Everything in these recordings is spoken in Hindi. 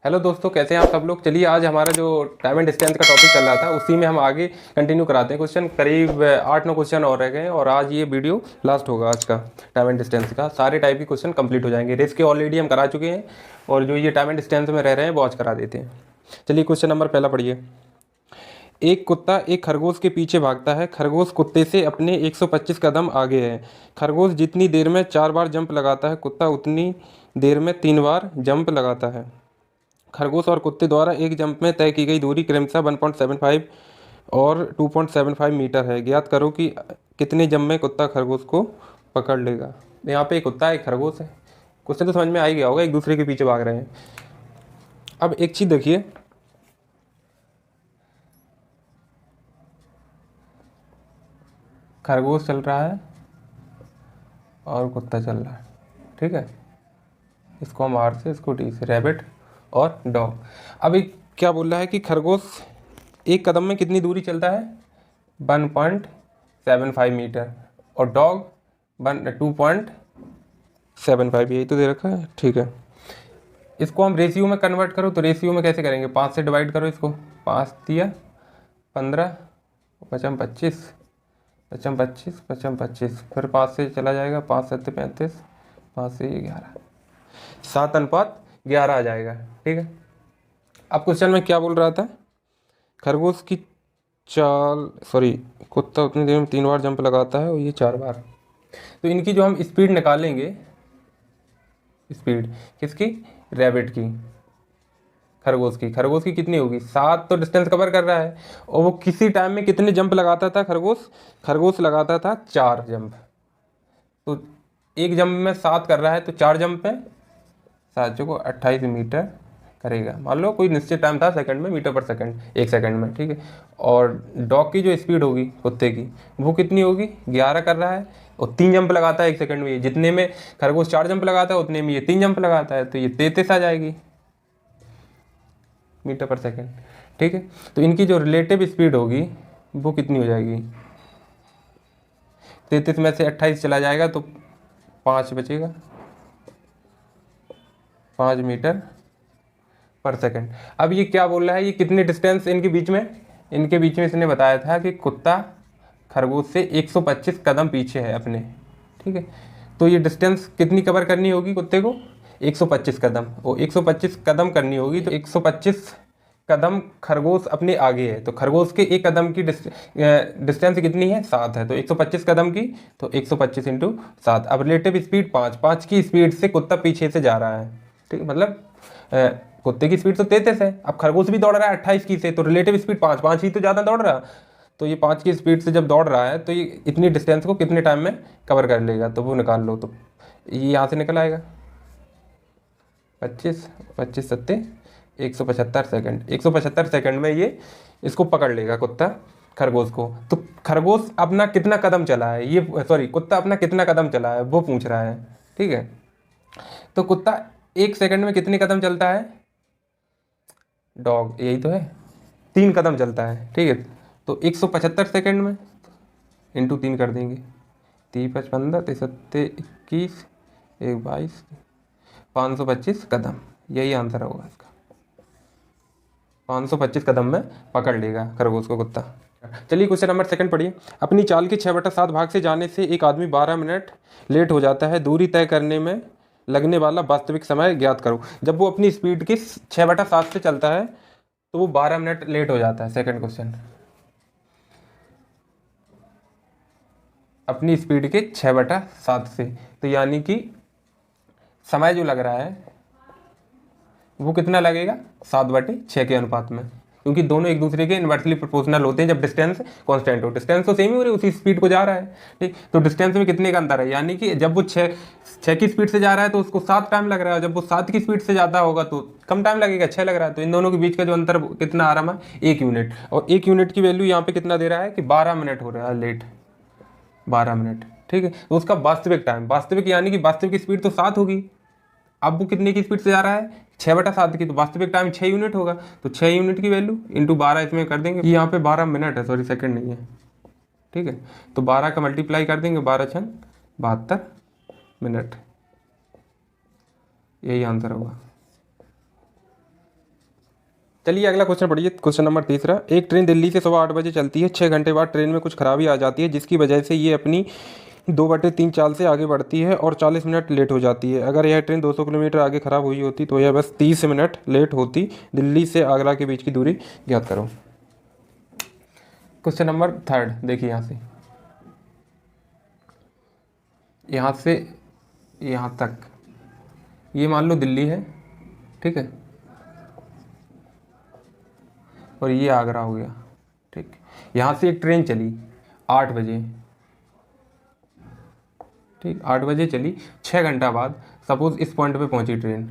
हेलो दोस्तों, कैसे हैं आप सब लोग। चलिए आज हमारा जो टाइम एंड डिस्टेंस का टॉपिक चल रहा था उसी में हम आगे कंटिन्यू कराते हैं। क्वेश्चन करीब 8-9 क्वेश्चन और रह गए हैं और आज ये वीडियो लास्ट होगा आज का टाइम एंड डिस्टेंस का। सारे टाइप के क्वेश्चन कंप्लीट हो जाएंगे। रेस के ऑलरेडी हम करा चुके हैं और जो ये टाइम एंड डिस्टेंस में रह रहे हैं वो आज करा देते हैं। चलिए क्वेश्चन नंबर पहला पढ़िए। एक कुत्ता एक खरगोश के पीछे भागता है। खरगोश कुत्ते से अपने 125 कदम आगे है। खरगोश जितनी देर में 4 बार जंप लगाता है, कुत्ता उतनी देर में 3 बार जंप लगाता है। खरगोश और कुत्ते द्वारा एक जंप में तय की गई दूरी क्रमशः 1.75 और 2.75 मीटर है। ज्ञात करो कि कितने जंप में कुत्ता खरगोश को पकड़ लेगा। यहाँ पे एक कुत्ता है, एक खरगोश है। क्वेश्चन तो समझ में आ ही गया होगा, एक दूसरे के पीछे भाग रहे हैं। अब एक चीज़ देखिए, खरगोश चल रहा है और कुत्ता चल रहा है, ठीक है। इसको हम आर से, इसको टी से, रैबिट और डॉग। अभी क्या बोल रहा है कि खरगोश एक कदम में कितनी दूरी चलता है, 1.75 मीटर, और डॉग 2.75, यही तो दे रखा है, ठीक है। इसको हम रेशियो में कन्वर्ट करो तो रेशियो में कैसे करेंगे, 5 से डिवाइड करो इसको। 5 दिया 15, 5 25, 5 25, 5 25, फिर 5 से चला जाएगा, 5 7 35, 5 से 11, 7:11 आ जाएगा, ठीक है। अब क्वेश्चन में क्या बोल रहा था, खरगोश की चाल, सॉरी, कुत्ता उतनी देर में 3 बार जंप लगाता है और ये 4 बार। तो इनकी जो हम स्पीड निकालेंगे, स्पीड किसकी, रैबिट की, खरगोश की कितनी होगी, 7 तो डिस्टेंस कवर कर रहा है और वो किसी टाइम में कितने जंप लगाता था खरगोश लगाता था 4 जंप। तो एक जंप में 7 कर रहा है तो 4 जंप में 7 को 28 मीटर करेगा। मान लो कोई निश्चित टाइम था सेकंड में, मीटर पर सेकंड, 1 सेकंड में, ठीक है। और डॉग की जो स्पीड होगी कुत्ते की, वो कितनी होगी, 11 कर रहा है और 3 जंप लगाता है 1 सेकंड में। जितने में खरगोश 4 जंप लगाता है उतने में ये 3 जंप लगाता है, तो ये 33 आ जाएगी मीटर पर सेकंड, ठीक है। तो इनकी जो रिलेटिव स्पीड होगी वो कितनी हो जाएगी, 33 में से 28 चला जाएगा तो 5 बचेगा, 5 मीटर पर सेकंड। अब ये क्या बोल रहा है, ये कितने डिस्टेंस इनके बीच में इसने बताया था कि कुत्ता खरगोश से 125 कदम पीछे है अपने, ठीक है। तो ये डिस्टेंस कितनी कवर करनी होगी कुत्ते को, 125 कदम, और 125 कदम करनी होगी तो 125 कदम खरगोश अपने आगे है, तो खरगोश के एक कदम की डिस्टेंस कितनी है, 7 है। तो 125 कदम की, तो 125 इंटू 7। अब रिलेटिव स्पीड 5 की स्पीड से कुत्ता पीछे से जा रहा है, ठीक है। मतलब कुत्ते की स्पीड तो 33 है, अब खरगोश भी दौड़ रहा है 28 की से, तो रिलेटिव स्पीड 5 ही तो ज़्यादा दौड़ रहा। तो ये 5 की स्पीड से जब दौड़ रहा है तो ये इतनी डिस्टेंस को कितने टाइम में कवर कर लेगा, तो वो निकाल लो। तो ये यहाँ से निकल आएगा 25 25 सत्ते 175 सेकंड। 175 सेकंड में ये इसको पकड़ लेगा कुत्ता खरगोश को। तो खरगोश अपना कितना कदम चला है, ये सॉरी, कुत्ता अपना कितना कदम चला है वो पूछ रहा है, ठीक है। तो कुत्ता 1 सेकंड में कितने कदम चलता है, डॉग यही तो है, 3 कदम चलता है, ठीक है। तो 175 सेकंड में इंटू 3 कर देंगे, 3 5 15, 3 7 21, 1 22, 525 कदम, यही आंसर होगा इसका। 525 कदम में पकड़ लेगा खरगोश को कुत्ता। चलिए क्वेश्चन नंबर सेकंड पढ़िए। अपनी चाल के 6/7 भाग से जाने से एक आदमी 12 मिनट लेट हो जाता है। दूरी तय करने में लगने वाला वास्तविक समय ज्ञात करो। जब वो अपनी स्पीड की 6/7 से चलता है तो वो 12 मिनट लेट हो जाता है। सेकंड क्वेश्चन, अपनी स्पीड के 6/7 से, तो यानी कि समय जो लग रहा है वो कितना लगेगा, 7/6 के अनुपात में, क्योंकि दोनों एक दूसरे के इन्वर्सली प्रोपोर्शनल होते हैं जब डिस्टेंस कांस्टेंट हो। डिस्टेंस तो सेम ही हो रही है, उसी स्पीड को जा रहा है, ठीक। तो डिस्टेंस में कितने का अंतर है, यानी कि जब वो 6 की स्पीड से जा रहा है तो उसको 7 टाइम लग रहा है, जब वो 7 की स्पीड से जाता होगा तो कम टाइम लगेगा, 6 लग रहा है। तो इन दोनों के बीच का जो अंतर कितना आ रहा है, 1 यूनिट। और 1 यूनिट की वैल्यू यहाँ पे कितना दे रहा है कि 12 मिनट हो रहा है लेट, 12 मिनट, ठीक है। तो उसका वास्तविक टाइम, वास्तविक यानी कि वास्तविक स्पीड तो 7 होगी, अब वो कितने की स्पीड से जा रहा है, 6/7 की, तो वास्तविक टाइम 6 यूनिट होगा। तो 6 यूनिट की वैल्यू इंटू 12 इसमें कर देंगे, यहाँ पे 12 मिनट है, सॉरी सेकंड नहीं है, ठीक है। तो 12 का मल्टीप्लाई कर देंगे, 12 छंग 72 मिनट, यही आंसर होगा। चलिए अगला क्वेश्चन पढ़िए, क्वेश्चन नंबर तीसरा। एक ट्रेन दिल्ली से सुबह 8 बजे चलती है। 6 घंटे बाद ट्रेन में कुछ खराबी आ जाती है जिसकी वजह से ये अपनी 2/3 चाल से आगे बढ़ती है और 40 मिनट लेट हो जाती है। अगर यह ट्रेन 200 किलोमीटर आगे खराब हुई होती तो यह बस 30 मिनट लेट होती। दिल्ली से आगरा के बीच की दूरी ज्ञात करो। क्वेश्चन नंबर थर्ड देखिए, यहाँ से यहाँ तक ये मान लो दिल्ली है, ठीक है, और ये आगरा हो गया, ठीक। यहाँ से एक ट्रेन चली 8 बजे, ठीक, 8 बजे चली। 6 घंटा बाद सपोज इस पॉइंट पे पहुंची ट्रेन,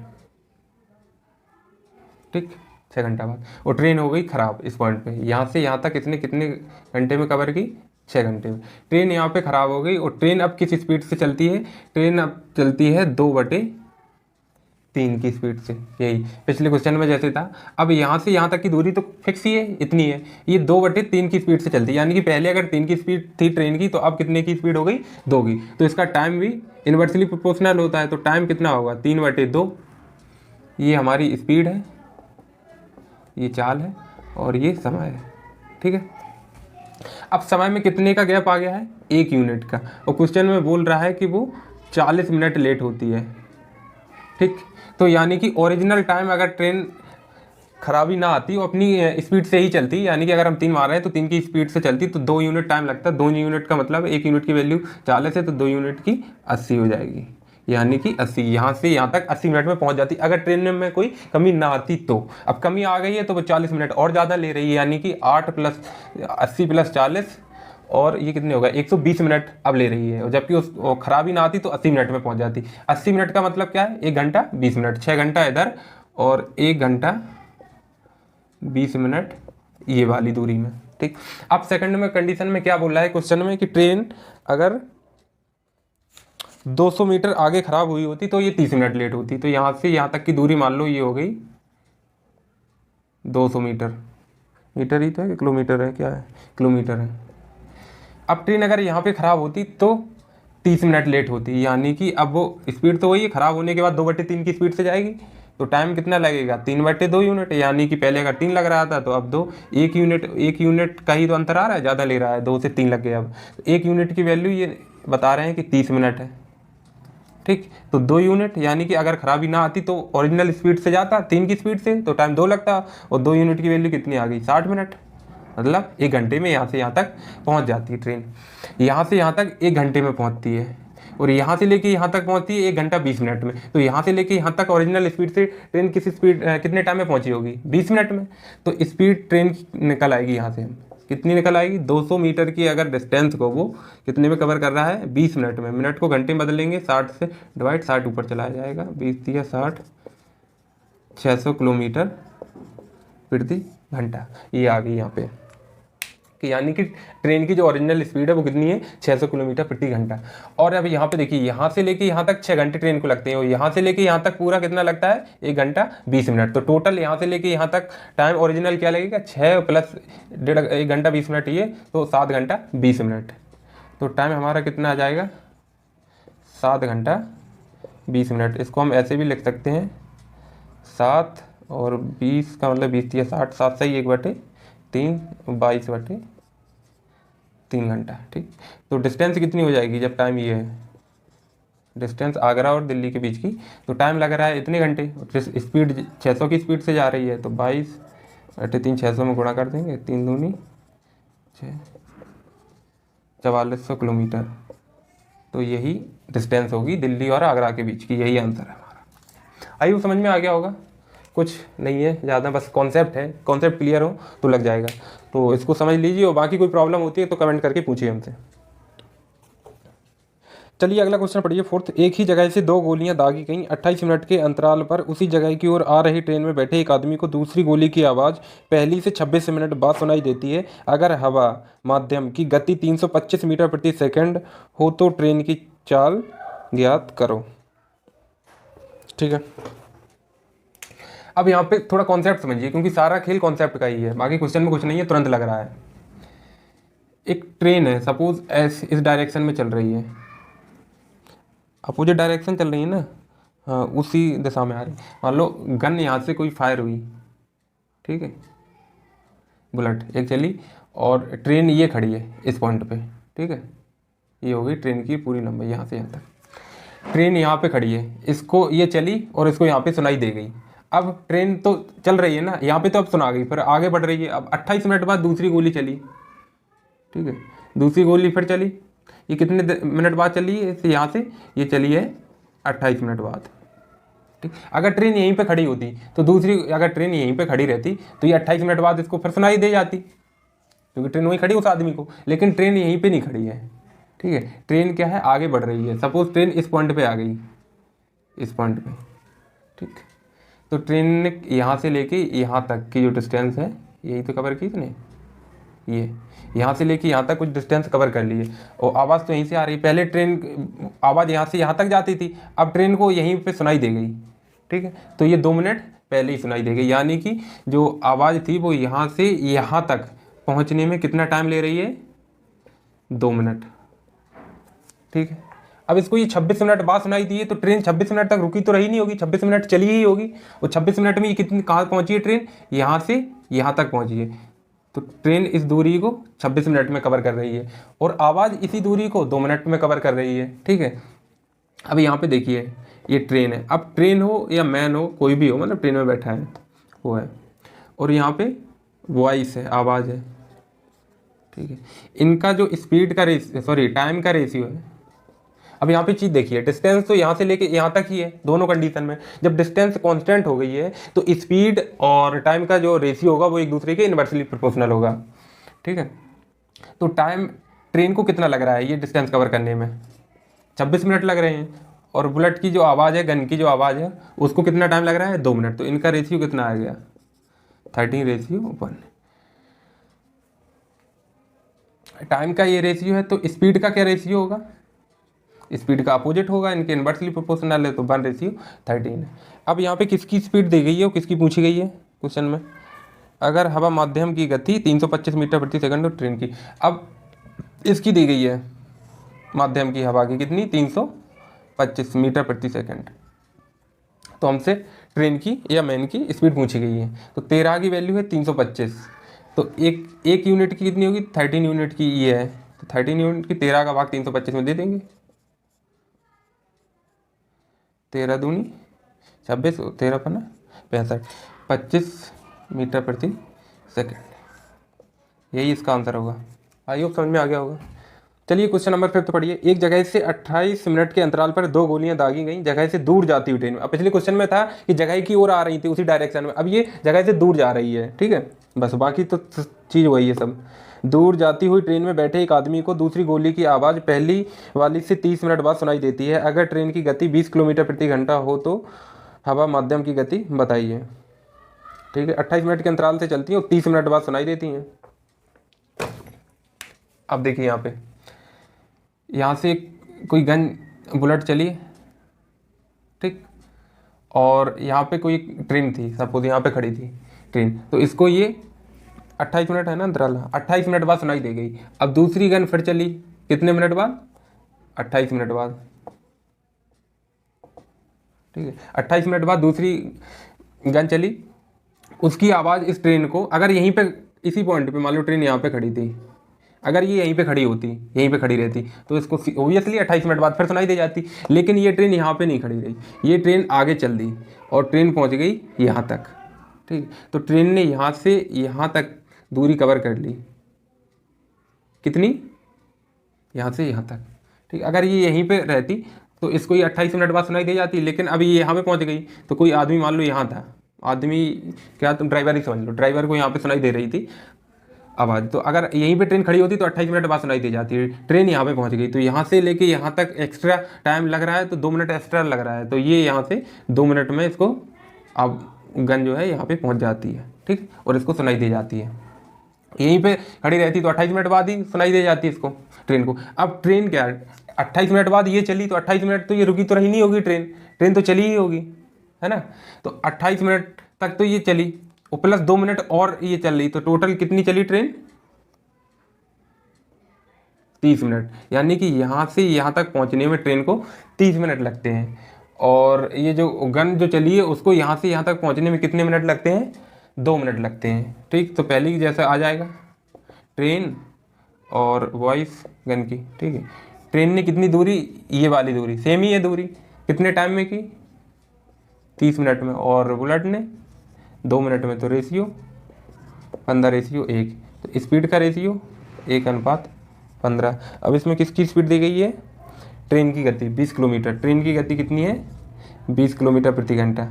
ठीक, 6 घंटा बाद वो ट्रेन हो गई ख़राब इस पॉइंट पे। यहाँ से यहाँ तक इसने कितने घंटे में कवर की? 6 घंटे में। ट्रेन यहाँ पे ख़राब हो गई और ट्रेन अब किस स्पीड से चलती है? ट्रेन अब चलती है 2/3 की स्पीड से। यही पिछले क्वेश्चन में जैसे था। अब यहाँ से यहाँ तक की दूरी तो फिक्स ही है, इतनी है। ये 2/3 की स्पीड से चलती है, यानी कि पहले अगर 3 की स्पीड थी ट्रेन की तो अब कितने की स्पीड हो गई? 2 की। तो इसका टाइम भी इन्वर्सली प्रोपोर्शनल होता है, तो टाइम कितना होगा? 3/2। ये हमारी स्पीड है, ये चाल है और ये समय है, ठीक है। अब समय में कितने का गैप आ गया है? 1 यूनिट का। और क्वेश्चन में बोल रहा है कि वो 40 मिनट लेट होती है, ठीक। तो यानी कि ओरिजिनल टाइम अगर ट्रेन खराबी ना आती वो अपनी स्पीड से ही चलती, यानी कि अगर हम 3 मार रहे हैं तो 3 की स्पीड से चलती तो 2 यूनिट टाइम लगता। 2 यूनिट का मतलब 1 यूनिट की वैल्यू 40 है तो 2 यूनिट की 80 हो जाएगी, यानी कि 80। यहाँ से यहाँ तक 80 मिनट में पहुँच जाती अगर ट्रेन में कोई कमी ना आती तो। अब कमी आ गई है तो वो 40 मिनट और ज़्यादा ले रही है, यानी कि 8 + 80 + 40 और ये कितने होगा? 120 मिनट अब ले रही है। और जबकि उस खराबी ना आती तो 80 मिनट में पहुँच जाती। 80 मिनट का मतलब क्या है? 1 घंटा 20 मिनट। 6 घंटा इधर और 1 घंटा 20 मिनट ये वाली दूरी में, ठीक। अब सेकंड में कंडीशन में क्या बोल रहा है क्वेश्चन में कि ट्रेन अगर 200 मीटर आगे खराब हुई होती तो ये 30 मिनट लेट होती। तो यहाँ से यहाँ तक की दूरी मान लो ये हो गई 200 मीटर। मीटर ही तो है कि किलोमीटर है? क्या है? किलोमीटर है। अब ट्रेन अगर यहाँ पे ख़राब होती तो 30 मिनट लेट होती, यानी कि अब वो स्पीड तो वही है, ख़राब होने के बाद 2/3 की स्पीड से जाएगी। तो टाइम कितना लगेगा? 3/2 यूनिट, यानी कि पहले अगर 3 लग रहा था तो अब 2। 1 यूनिट का ही तो अंतर आ रहा है, ज़्यादा ले रहा है, 2 से 3 लग गया। अब तो 1 यूनिट की वैल्यू ये बता रहे हैं कि 30 मिनट है, ठीक। तो 2 यूनिट, यानी कि अगर खराबी ना आती तो ओरिजिनल स्पीड से जाता 3 की स्पीड से तो टाइम 2 लगता, और 2 यूनिट की वैल्यू कितनी आ गई? 60 मिनट। मतलब 1 घंटे में यहाँ से यहाँ तक पहुँच जाती है ट्रेन। यहाँ से यहाँ तक 1 घंटे में पहुँचती है, और यहाँ से लेके यहाँ तक पहुँचती है 1 घंटा 20 मिनट में। तो यहाँ से लेके यहाँ तक ओरिजिनल स्पीड से ट्रेन किस स्पीड कितने टाइम में पहुँची होगी? 20 मिनट में। तो स्पीड ट्रेन निकल आएगी यहाँ से, कितनी निकल आएगी? 200 मीटर की अगर डिस्टेंस को वो कितने में कवर कर रहा है? 20 मिनट में। मिनट को घंटे में बदलेंगे, 60 से डिवाइड, 60 ऊपर चला जाएगा, 20 या 60, 600 किलोमीटर प्रति घंटा। ये आ गई यहाँ पे कि यानी कि ट्रेन की जो ओरिजिनल स्पीड है वो कितनी है? 600 किलोमीटर प्रति घंटा। और अब यहाँ पे देखिए, यहाँ से लेके यहाँ तक 6 घंटे ट्रेन को लगते हैं, और यहाँ से लेके यहाँ तक पूरा कितना लगता है? 1 घंटा 20 मिनट। तो टोटल यहाँ से लेके यहाँ तक टाइम ओरिजिनल क्या लगेगा? 6 + 1 घंटा 20 मिनट, ये तो 7 घंटा 20 मिनट। तो टाइम हमारा कितना आ जाएगा? 7 घंटा 20 मिनट। इसको हम ऐसे भी लिख सकते हैं, 7 और 20 का मतलब 20 या 60, 7 से 1/3, 22/3 घंटा, ठीक। तो डिस्टेंस कितनी हो जाएगी जब टाइम ये है? डिस्टेंस आगरा और दिल्ली के बीच की, तो टाइम लग रहा है इतने घंटे। स्पीड 600 की स्पीड से जा रही है, तो 22/3 600 में गुणा कर देंगे, 3 दूनी 6, 4400 किलोमीटर। तो यही डिस्टेंस होगी दिल्ली और आगरा के बीच की। यही आंसर है हमारा। आई वो समझ में आ गया होगा? कुछ नहीं है ज़्यादा, बस कॉन्सेप्ट है। कॉन्सेप्ट क्लियर हो तो लग जाएगा, तो इसको समझ लीजिए। और बाकी कोई प्रॉब्लम होती है तो कमेंट करके पूछिए हमसे। चलिए अगला क्वेश्चन पढ़िए, फोर्थ। एक ही जगह से 2 गोलियां दागी गईं। 28 मिनट के अंतराल पर उसी जगह की ओर आ रही ट्रेन में बैठे एक आदमी को दूसरी गोली की आवाज़ पहली से 26 मिनट बाद सुनाई देती है। अगर हवा माध्यम की गति 325 मीटर प्रति सेकंड हो तो ट्रेन की चाल ज्ञात करो, ठीक है। अब यहाँ पे थोड़ा कॉन्सेप्ट समझिए, क्योंकि सारा खेल कॉन्सेप्ट का ही है, बाकी क्वेश्चन में कुछ नहीं है, तुरंत लग रहा है। एक ट्रेन है, सपोज इस डायरेक्शन में चल रही है, अपोजिट डायरेक्शन चल रही है ना, हाँ, उसी दिशा में आ रही। मान लो गन यहाँ से कोई फायर हुई, ठीक है, बुलेट एक चली और ट्रेन ये खड़ी है इस पॉइंट पे, ठीक है, ये हो गई ट्रेन की पूरी लंबाई यहाँ से यहाँ तक। ट्रेन यहाँ पे खड़ी है, इसको ये चली और इसको यहाँ पे सुनाई दे गई। अब ट्रेन तो चल रही है ना, यहाँ पे तो अब सुना गई, फिर आगे बढ़ रही है। अब 28 मिनट बाद दूसरी गोली चली, ठीक है, दूसरी गोली फिर चली। ये कितने मिनट बाद चली है यहाँ से, ये चली है 28 मिनट बाद, ठीक। अगर ट्रेन यहीं पे खड़ी होती तो दूसरी, अगर ट्रेन यहीं पे खड़ी रहती तो ये 28 मिनट बाद इसको फिर सुनाई दे जाती, क्योंकि ट्रेन वहीं खड़ी उस आदमी को। लेकिन ट्रेन यहीं पे नहीं खड़ी है, ठीक है, ट्रेन क्या है, आगे बढ़ रही है। सपोज ट्रेन इस पॉइंट पे आ गई, इस पॉइंट पे, ठीक, तो ट्रेन ने यहाँ से लेके यहाँ तक की जो डिस्टेंस है यही तो कवर की इसने, ये यहाँ से लेके यहाँ तक कुछ डिस्टेंस कवर कर लिए। और आवाज़ तो यहीं से आ रही, पहले ट्रेन आवाज़ यहाँ से यहाँ तक जाती थी, अब ट्रेन को यहीं पे सुनाई दे गई, ठीक है, तो ये 2 मिनट पहले ही सुनाई दे गई। यानी कि जो आवाज़ थी वो यहाँ से यहाँ तक पहुँचने में कितना टाइम ले रही है, 2 मिनट, ठीक है। अब इसको ये 26 मिनट बाद सुनाई दी है, तो ट्रेन 26 मिनट तक रुकी तो रही नहीं होगी, 26 मिनट चली ही होगी। और 26 मिनट में ये कितनी, कहाँ पहुँची है ट्रेन, यहाँ से यहाँ तक पहुँची है। तो ट्रेन इस दूरी को 26 मिनट में कवर कर रही है और आवाज़ इसी दूरी को 2 मिनट में कवर कर रही है, ठीक है। अब यहाँ पे देखिए ये ट्रेन है, अब ट्रेन हो या मैन हो, कोई भी हो, मतलब ट्रेन में बैठा है वो है, और यहाँ पे वॉइस है, आवाज़ है, ठीक है। इनका जो स्पीड का टाइम का रेशियो है। अब यहाँ पे चीज़ देखिए, डिस्टेंस तो यहाँ से लेके यहाँ तक ही है दोनों कंडीशन में। जब डिस्टेंस कांस्टेंट हो गई है तो स्पीड और टाइम का जो रेशियो होगा वो एक दूसरे के इन्वर्सली प्रोपोर्शनल होगा, ठीक है। तो टाइम ट्रेन को कितना लग रहा है ये डिस्टेंस कवर करने में, 26 मिनट लग रहे हैं, और बुलेट की जो आवाज़ है, गन की जो आवाज़ है, उसको कितना टाइम लग रहा है, 2 मिनट। तो इनका रेशियो कितना आ गया, 13:1। टाइम का ये रेशियो है, तो स्पीड का क्या रेशियो होगा, स्पीड का अपोजिट होगा, इनके इन्वर्सली प्रोपोर्शनल है, तो 1:13 है। अब यहाँ पे किसकी स्पीड दी गई है और किसकी पूछी गई है क्वेश्चन में, अगर हवा माध्यम की गति 325 मीटर प्रति सेकंड और ट्रेन की, अब इसकी दी गई है माध्यम की हवा की कितनी, 325 मीटर प्रति सेकंड, तो हमसे ट्रेन की या मैन की स्पीड पूछी गई है। तो 13 की वैल्यू है 325, तो एक यूनिट की कितनी होगी, 13 यूनिट की ये है, तो 13 यूनिट की 13 का भाग 325 में दे देंगे, 13 दूनी 26, 13 पन्ना 65, 25 मीटर प्रति सेकंड, यही इसका आंसर होगा। आई होप समझ में आ गया होगा। चलिए क्वेश्चन नंबर 5 पढ़िए। एक जगह से 28 मिनट के अंतराल पर 2 गोलियां दागी गई जगह से दूर जाती हुई ट्रेन में। अब पिछले क्वेश्चन में था कि जगह की ओर आ रही थी उसी डायरेक्शन में, अब ये जगह से दूर जा रही है, ठीक है, बस बाकी तो चीज़ वही है सब। दूर जाती हुई ट्रेन में बैठे एक आदमी को दूसरी गोली की आवाज़ पहली वाली से 30 मिनट बाद सुनाई देती है। अगर ट्रेन की गति 20 किलोमीटर प्रति घंटा हो तो हवा माध्यम की गति बताइए, ठीक है। 28 मिनट के अंतराल से चलती है और 30 मिनट बाद सुनाई देती हैं। अब देखिए यहाँ से कोई गन बुलेट चली, ठीक, और यहाँ पे कोई ट्रेन थी, सपोज यहाँ पे खड़ी थी ट्रेन, तो इसको ये 28 मिनट है ना अंतराल, 28 मिनट बाद सुनाई दे गई। अब दूसरी गन फिर चली कितने मिनट बाद, 28 मिनट बाद, ठीक है। 28 मिनट बाद दूसरी गन चली, उसकी आवाज़ इस ट्रेन को, अगर यहीं पे इसी पॉइंट पे मान लो ट्रेन यहाँ पे खड़ी थी, अगर ये यहीं पे खड़ी होती, यहीं पे खड़ी रहती, तो इसको ओबियसली 28 मिनट बाद फिर सुनाई दे जाती। लेकिन ये ट्रेन यहाँ पे नहीं खड़ी रही, ये ट्रेन आगे चल दी और ट्रेन पहुँच गई यहाँ तक, ठीक। तो ट्रेन ने यहाँ से यहाँ तक दूरी कवर कर ली, कितनी, यहाँ से यहाँ तक, ठीक। अगर ये यहीं पे रहती तो इसको ये 28 मिनट बाद सुनाई दे जाती, लेकिन अभी ये यहाँ पे पहुँच गई, तो कोई आदमी मान लो यहाँ था, आदमी क्या, तुम ड्राइवर ही समझ लो, ड्राइवर को यहाँ पे सुनाई दे रही थी आवाज़, तो अगर यहीं पे ट्रेन खड़ी होती तो 28 मिनट बाद सुनाई दे जाती है। ट्रेन यहाँ पे पहुँच गई, तो यहाँ से लेके यहाँ तक एक्स्ट्रा टाइम लग रहा है, तो 2 मिनट एक्स्ट्रा लग रहा है, तो ये यहाँ से 2 मिनट में इसको अब गन जो है यहाँ पे पहुँच जाती है, ठीक, और इसको सुनाई दे जाती है। यहीं पे खड़ी रहती तो 28 मिनट बाद ही सुनाई दे जाती है इसको, ट्रेन को। अब ट्रेन क्या है, 28 मिनट बाद ये चली, तो 28 मिनट तो ये रुकी तो रही नहीं होगी ट्रेन तो चली ही होगी, है ना। तो 28 मिनट तक तो ये चली और प्लस 2 मिनट और ये चल रही, तो टोटल कितनी चली ट्रेन, 30 मिनट। यानी कि यहाँ से यहाँ तक पहुँचने में ट्रेन को 30 मिनट लगते हैं, और ये जो गन जो चली है उसको यहाँ से यहाँ तक पहुँचने में कितने मिनट लगते हैं, 2 मिनट लगते हैं। ठीक, तो पहली की जैसा आ जाएगा ट्रेन और वॉइस गन की। ठीक है, ट्रेन ने कितनी दूरी, ये वाली दूरी सेम ही है दूरी, कितने टाइम में की 30 मिनट में, और बुलेट ने 2 मिनट में, तो रेशियो 15:1। तो स्पीड का रेशियो 1:15। अब इसमें किसकी स्पीड दी गई है, ट्रेन की गति 20 किलोमीटर, ट्रेन की गति कितनी है 20 किलोमीटर प्रति घंटा।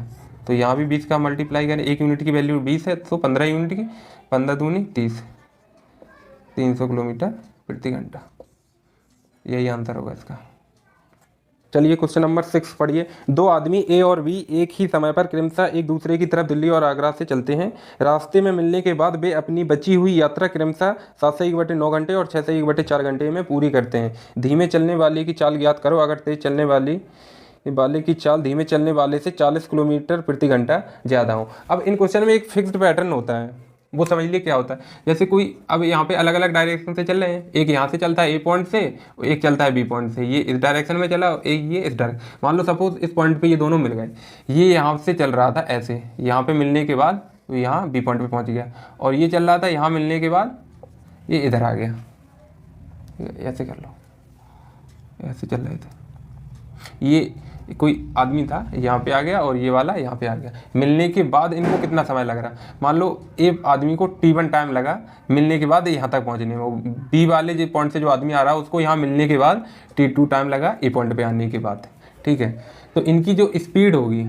तो यहाँ भी 20 का मल्टीप्लाई करें, 1 यूनिट की वैल्यू 20 है तो 15 यूनिट की, 15 दूनी 30, 300 किलोमीटर प्रति घंटा। यही आंसर होगा इसका। चलिए क्वेश्चन नंबर 6 पढ़िए। 2 आदमी ए और बी एक ही समय पर क्रमशः एक दूसरे की तरफ दिल्ली और आगरा से चलते हैं। रास्ते में मिलने के बाद वे अपनी बची हुई यात्रा क्रमशः 7 से 1/9 घंटे और 6 से 1/4 घंटे में पूरी करते हैं। धीमे चलने वाले की चाल ज्ञात करो अगर तेज चलने वाले की चाल धीमे चलने वाले से 40 किलोमीटर प्रति घंटा ज़्यादा हो। अब इन क्वेश्चन में एक फिक्स्ड पैटर्न होता है, वो समझ लिए क्या होता है। जैसे कोई अब यहाँ पे अलग अलग डायरेक्शन से चल रहे हैं, एक यहाँ से चलता है ए पॉइंट से, एक चलता है बी पॉइंट से, ये इस डायरेक्शन में चला, एक ये इस डायरेक्शन। मान लो सपोज इस पॉइंट पे ये दोनों मिल गए, ये यहाँ से चल रहा था ऐसे, यहाँ पे मिलने के बाद तो यहाँ बी पॉइंट पे पहुँच गया, और ये चल रहा था यहाँ मिलने के बाद ये इधर आ गया। ऐसे कर लो, ऐसे चल रहे थे, ये कोई आदमी था यहाँ पे आ गया और ये वाला यहाँ पे आ गया। मिलने के बाद इनको कितना समय लग रहा, मान लो एक आदमी को T1 टाइम लगा मिलने के बाद यहाँ तक पहुँचने में, बी वाले जो पॉइंट से जो आदमी आ रहा है उसको यहाँ मिलने के बाद T2 टाइम लगा ए पॉइंट पे आने के बाद। ठीक है, तो इनकी जो स्पीड होगी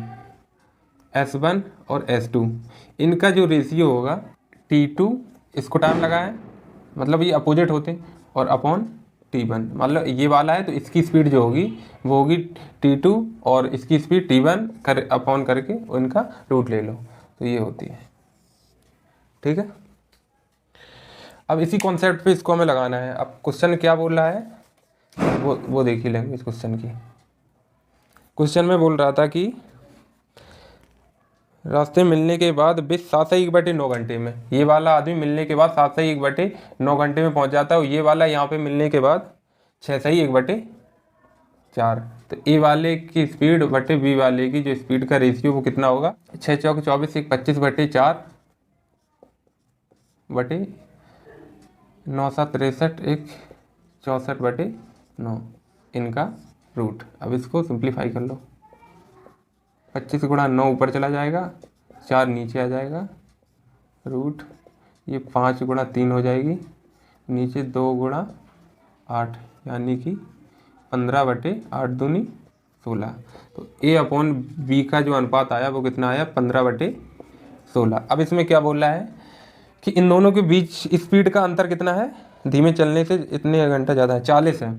S1 और S2, इनका जो रेशियो होगा T2, इसको टाइम लगा है मतलब ये अपोजिट होते हैं, और अपॉन T1, मतलब ये वाला है तो इसकी स्पीड जो होगी वो होगी T2 और इसकी स्पीड T1 कर अपॉन करके उनका रूट ले लो, तो ये होती है। ठीक है, अब इसी कॉन्सेप्ट पे इसको हमें लगाना है। अब क्वेश्चन क्या बोल रहा है वो देखिए लैंग्वेज क्वेश्चन की। क्वेश्चन में बोल रहा था कि रास्ते मिलने के बाद वे 7 से 1/9 घंटे में, ये वाला आदमी मिलने के बाद 7 से 1/9 घंटे में पहुंच जाता है, और ये वाला यहाँ पे मिलने के बाद 6 से 1/4। तो ए वाले की स्पीड बटे बी वाले की जो स्पीड का रेशियो वो कितना होगा, 6 चौक 24, 1 25/4 बटे 9 7 63, 1 64/9 इनका रूट। अब इसको सिंप्लीफाई कर लो, 25 गुणा 9 ऊपर चला जाएगा, 4 नीचे आ जाएगा, रूट ये 5 गुणा 3 हो जाएगी, नीचे 2 गुणा 8 यानी कि 15/8 दूनी 16। तो ए अपॉन बी का जो अनुपात आया वो कितना आया 15/16। अब इसमें क्या बोल रहा है कि इन दोनों के बीच स्पीड का अंतर कितना है, धीमे चलने से इतने घंटा ज़्यादा है, 40 है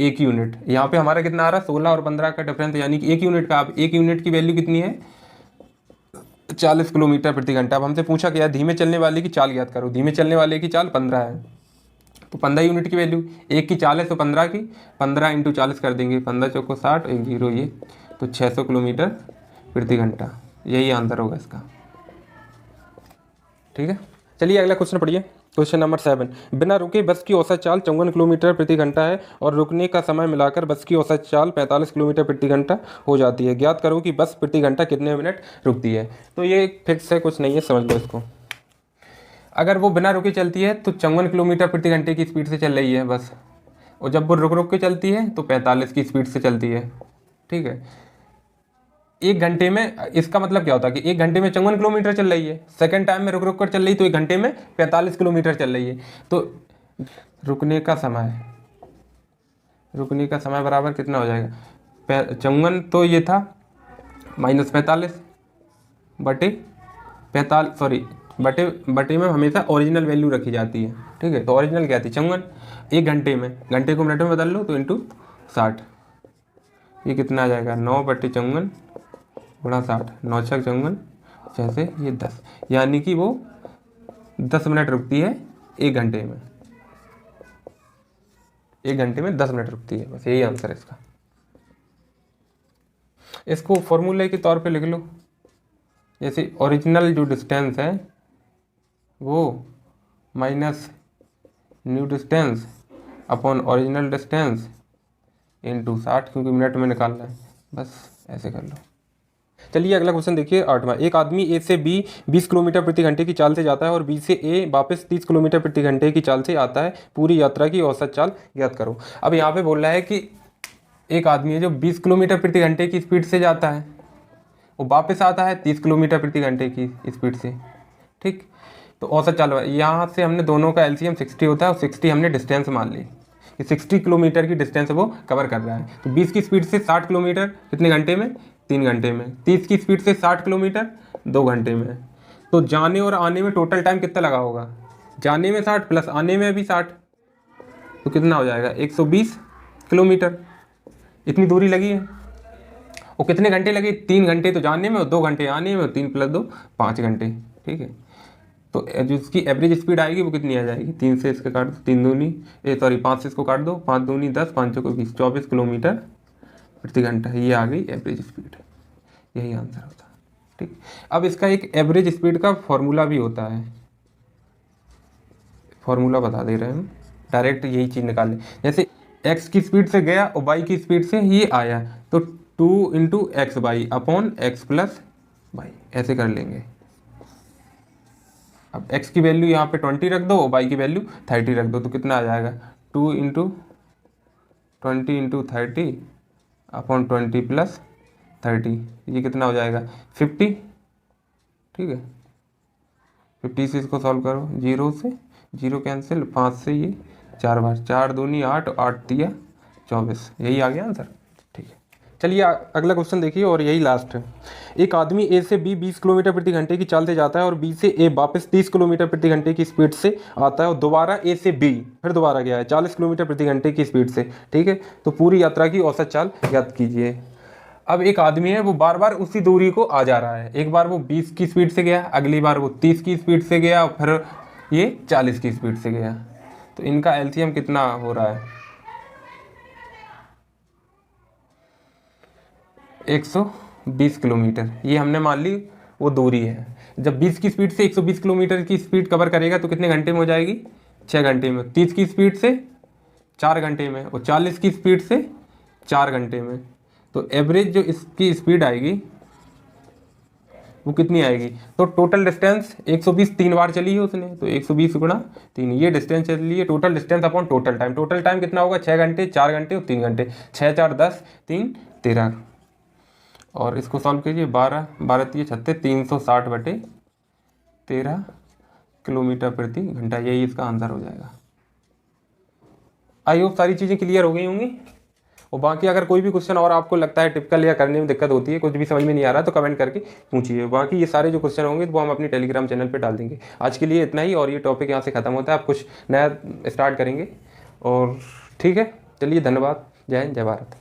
1 यूनिट। यहाँ पे हमारा कितना आ रहा है 16 और 15 का डिफरेंस, यानी कि 1 यूनिट का। अब 1 यूनिट की वैल्यू कितनी है 40 किलोमीटर प्रति घंटा। अब हमसे पूछा गया धीमे चलने वाले की चाल ज्ञात करो, धीमे चलने वाले की चाल 15 है, तो 15 यूनिट की वैल्यू, एक की 40 तो 15 की 15 × 40 कर देंगे, 15 चौको 60, 1 0 ये, तो 600 किलोमीटर प्रति घंटा। यही आंसर होगा इसका। ठीक है, चलिए अगला क्वेश्चन पढ़िए। Question number 7। बिना रुके बस की औसत चाल 54 किलोमीटर प्रति घंटा है और रुकने का समय मिलाकर बस की औसत चाल 45 किलोमीटर प्रति घंटा हो जाती है। ज्ञात करो कि बस प्रति घंटा कितने मिनट रुकती है। तो ये फिक्स है, कुछ नहीं है, समझ लो इसको। अगर वो बिना रुके चलती है तो 54 किलोमीटर प्रति घंटे की स्पीड से चल रही है बस, और जब वो रुक रुक के चलती है तो 45 की स्पीड से चलती है। ठीक है, 1 घंटे में, इसका मतलब क्या होता है कि 1 घंटे में 54 किलोमीटर चल रही है, सेकंड टाइम में रुक रुक कर चल रही तो 1 घंटे में 45 किलोमीटर चल रही है। तो रुकने का समय बराबर कितना हो जाएगा, 54 तो ये था -45 बटे 45, सॉरी बटे में हमेशा ओरिजिनल वैल्यू रखी जाती है। ठीक है, तो ओरिजिनल क्या थी 54, 1 घंटे में, घंटे को मिनट में बदल लो तो इंटू 60, ये कितना आ जाएगा 9/54 गुणा 60, 9 × 6 = 54, 6 से ये 10, यानी कि वो 10 मिनट रुकती है 1 घंटे में, 1 घंटे में 10 मिनट रुकती है, बस यही आंसर है इसका। इसको फॉर्मूले के तौर पे लिख लो, जैसे ओरिजिनल जो डिस्टेंस है वो minus new distance upon original distance into 60, क्योंकि मिनट में निकालना है, बस ऐसे कर लो। चलिए अगला क्वेश्चन देखिए 8वां। एक आदमी ए से बी 20 किलोमीटर प्रति घंटे की चाल से जाता है और बी से ए वापस 30 किलोमीटर प्रति घंटे की चाल से आता है। पूरी यात्रा की औसत चाल ज्ञात करो। अब यहाँ पे बोल रहा है कि एक आदमी है जो 20 किलोमीटर प्रति घंटे की स्पीड से जाता है, वो वापस आता है 30 किलोमीटर प्रति घंटे की स्पीड से, ठीक। तो औसत चाल यहाँ से हमने दोनों का एलसीएम 60 होता है और 60 हमने डिस्टेंस मान ली कि 60 किलोमीटर की डिस्टेंस वो कवर कर रहा है। तो 20 की स्पीड से 60 किलोमीटर कितने घंटे में? 3 घंटे में। 30 की स्पीड से 60 किलोमीटर 2 घंटे में। तो जाने और आने में टोटल टाइम कितना लगा होगा? जाने में 60 प्लस आने में भी 60, तो कितना हो जाएगा? 120 किलोमीटर इतनी दूरी लगी है। और कितने घंटे लगे? 3 घंटे तो जाने में और 2 घंटे आने में, और 3 + 2 5 घंटे, ठीक है। तो जो इसकी एवरेज स्पीड आएगी वो कितनी आ जाएगी? 3 से इसके काट दो, 3 दूनी 5 से इसको काट दो, 5 दूनी 10, 5 चौको 20, 24 किलोमीटर प्रति घंटा। ये आ गई एवरेज स्पीड, यही आंसर होता है, ठीक। अब इसका एक एवरेज स्पीड का फॉर्मूला भी होता है, फॉर्मूला बता दे रहे हैं हम, डायरेक्ट यही चीज़ निकाल लें। जैसे x की स्पीड से गया और y की स्पीड से ये आया, तो 2 × x/y अपॉन x + y ऐसे कर लेंगे। अब x की वैल्यू यहाँ पे 20 रख दो और y की वैल्यू 30 रख दो, तो कितना आ जाएगा? 2 × 20 × 30 अपॉन 20 + 30, ये कितना हो जाएगा? 50, ठीक है। 50 से इसको सॉल्व करो, 0 से 0 कैंसिल, 5 से ये 4 बार, 4 दूनी 8, 8 तिया 24, यही आ गया आंसर, ठीक है। चलिए अगला क्वेश्चन देखिए और यही लास्ट है। एक आदमी ए से बी 20 किलोमीटर प्रति घंटे की चाल से जाता है और बी से ए वापस 30 किलोमीटर प्रति घंटे की स्पीड से आता है और दोबारा ए से बी फिर दोबारा गया है 40 किलोमीटर प्रति घंटे की स्पीड से, ठीक है। तो पूरी यात्रा की औसत चाल ज्ञात कीजिए। अब एक आदमी है वो बार बार उसी दूरी को आ जा रहा है। एक बार वो 20 की स्पीड से गया, अगली बार वो 30 की स्पीड से गया, और फिर ये 40 की स्पीड से गया। तो इनका एलसीएम कितना हो रहा है? 120 किलोमीटर, ये हमने मान ली वो दूरी है। जब 20 की स्पीड से 120 किलोमीटर की स्पीड कवर करेगा तो कितने घंटे में हो जाएगी? 6 घंटे में। 30 की स्पीड से 4 घंटे में, और 40 की स्पीड से 4 घंटे में। तो एवरेज जो इसकी स्पीड आएगी वो कितनी आएगी? तो टोटल डिस्टेंस 120 3 बार चली है उसने, तो 120 × 3 ये डिस्टेंस चली है। Total distance upon total time, total time कितना होगा? 6 घंटे, 4 घंटे और 3 घंटे। 6 × 4 = 10, 3 = 13, और इसको सॉल्व कीजिए, 12 12 × 36, 360/13 किलोमीटर प्रति घंटा, यही इसका आंसर हो जाएगा। आई होप सारी चीज़ें क्लियर हो गई होंगी। और बाकी अगर कोई भी क्वेश्चन और आपको लगता है टिपिकल या करने में दिक्कत होती है, कुछ भी समझ में नहीं आ रहा, तो कमेंट करके पूछिए। बाकी ये सारे जो क्वेश्चन होंगे वो हम अपनी टेलीग्राम चैनल पे डाल देंगे। आज के लिए इतना ही, और ये टॉपिक यहाँ से ख़त्म होता है। आप कुछ नया स्टार्ट करेंगे, और ठीक है, चलिए धन्यवाद। जय हिंद, जय भारत।